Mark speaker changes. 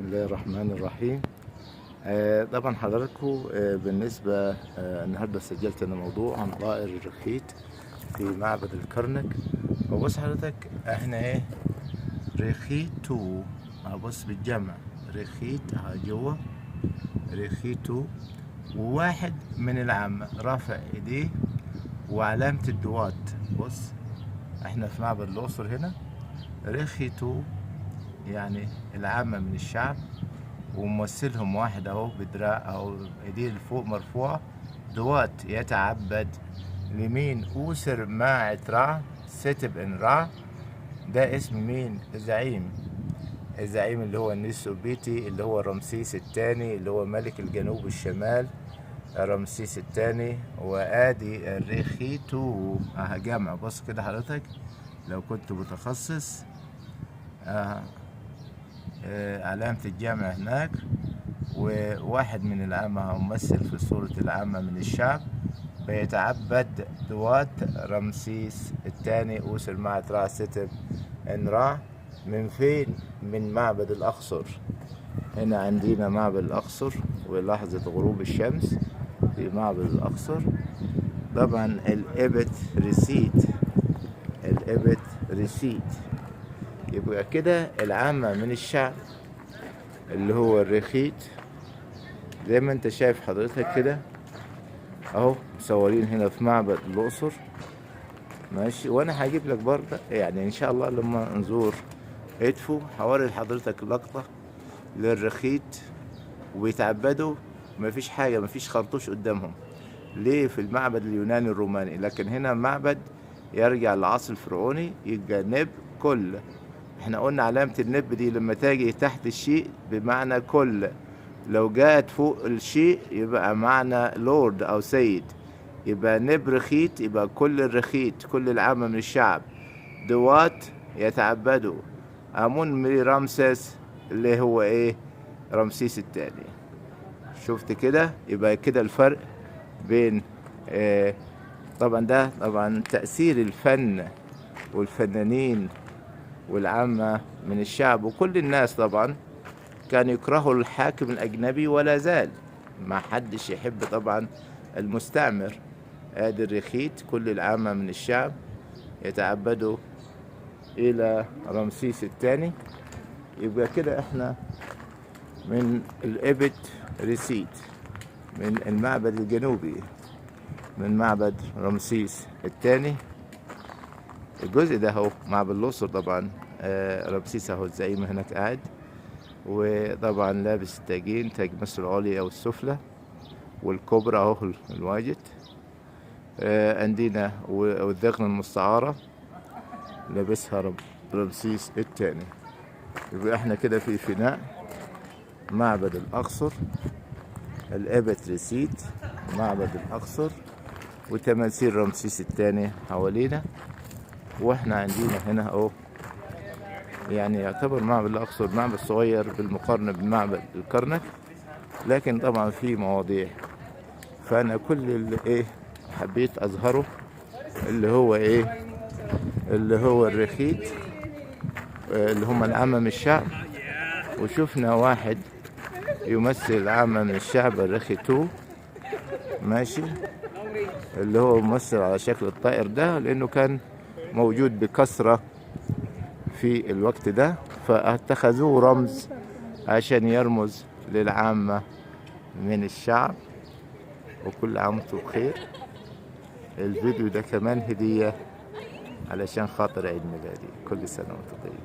Speaker 1: الله الرحمن الرحيم. طبعا حضراتكم، بالنسبة النهاردة سجلت أنا موضوع عن طائر الرخيت في معبد الكرنك. وبص حضرتك احنا ايه رخيتو، بص بالجمع رخيت جوا رخيتو، وواحد من العامة رافع ايديه وعلامة الدوات. بص احنا في معبد الأقصر هنا. رخيتو يعني العامة من الشعب، وممثلهم واحد اهو بدراع او ايديه لفوق مرفوعة دوات يتعبد لمين أوسر ماعة رع ستب ان رع. ده اسم مين؟ الزعيم اللي هو النسوبيتي، اللي هو رمسيس الثاني، اللي هو ملك الجنوب الشمال رمسيس الثاني. وادي الرخيتو جمع. بص كده حضرتك لو كنت متخصص، علامة الجامع هناك، وواحد من العامة ممثل في صورة العامة من الشعب بيتعبد دوات رمسيس الثاني أوسر معة رع ستب إن رع. من فين؟ من معبد الأقصر. هنا عندنا معبد الأقصر ولحظة غروب الشمس في معبد الأقصر. طبعا الإبت ريسيت يبقى كده العامة من الشعب اللي هو الرخيت، زي ما انت شايف حضرتك كده اهو مصورين هنا في معبد الأقصر. ماشي، وانا هجيب لك برضه يعني ان شاء الله لما نزور ادفو هوري لحضرتك لقطة للرخيت وبيتعبدوا. مفيش حاجة، مفيش خرطوش قدامهم ليه في المعبد اليوناني الروماني، لكن هنا معبد يرجع للعصر الفرعوني. يبقى نب كل، احنا قلنا علامة النب دي لما تاجي تحت الشيء بمعنى كل، لو جاءت فوق الشيء يبقى معنى لورد او سيد. يبقى نب رخيت، يبقى كل الرخيت كل العامة من الشعب دوات يتعبدوا امون مي رمسيس اللي هو ايه رمسيس الثاني. شفت كده؟ يبقى كده الفرق بين طبعا ده طبعا تأثير الفن والفنانين والعامة من الشعب وكل الناس. طبعا كان يكرهوا الحاكم الأجنبي ولا زال، ما حدش يحب طبعا المستعمر. ادي الرخيت كل العامة من الشعب يتعبدوا إلى رمسيس الثاني. يبقى كده احنا من الإبت ريسيت، من المعبد الجنوبي، من معبد رمسيس الثاني. الجزء ده اهو معبد الأقصر. طبعا رمسيس اهو الزعيم هناك قاعد، وطبعا لابس تاجين، تاج مصر العليا والسفلى والكبرى اهو الواجد. عندنا والذقن المستعارة لابسها رمسيس الثاني. يبقى احنا كده في فناء معبد الأقصر، الإبت ريسيت معبد الأقصر، وتماثيل رمسيس الثاني حوالينا. واحنا عندنا هنا اهو يعني يعتبر معبد الأقصر معبد صغير بالمقارنة بمعبد الكرنك، لكن طبعا في مواضيع. فأنا كل اللي ايه حبيت أظهره اللي هو ايه اللي هو الرخيت، اللي هم العامة من الشعب. وشفنا واحد يمثل العامة من الشعب الرخيتو ماشي، اللي هو ممثل على شكل الطائر ده لأنه كان موجود بكثرة في الوقت ده، فاتخذوه رمز عشان يرمز للعامة من الشعب. وكل عام وانتم بخير. الفيديو ده كمان هدية علشان خاطر عيد ميلادي. كل سنة وانتم طيبين.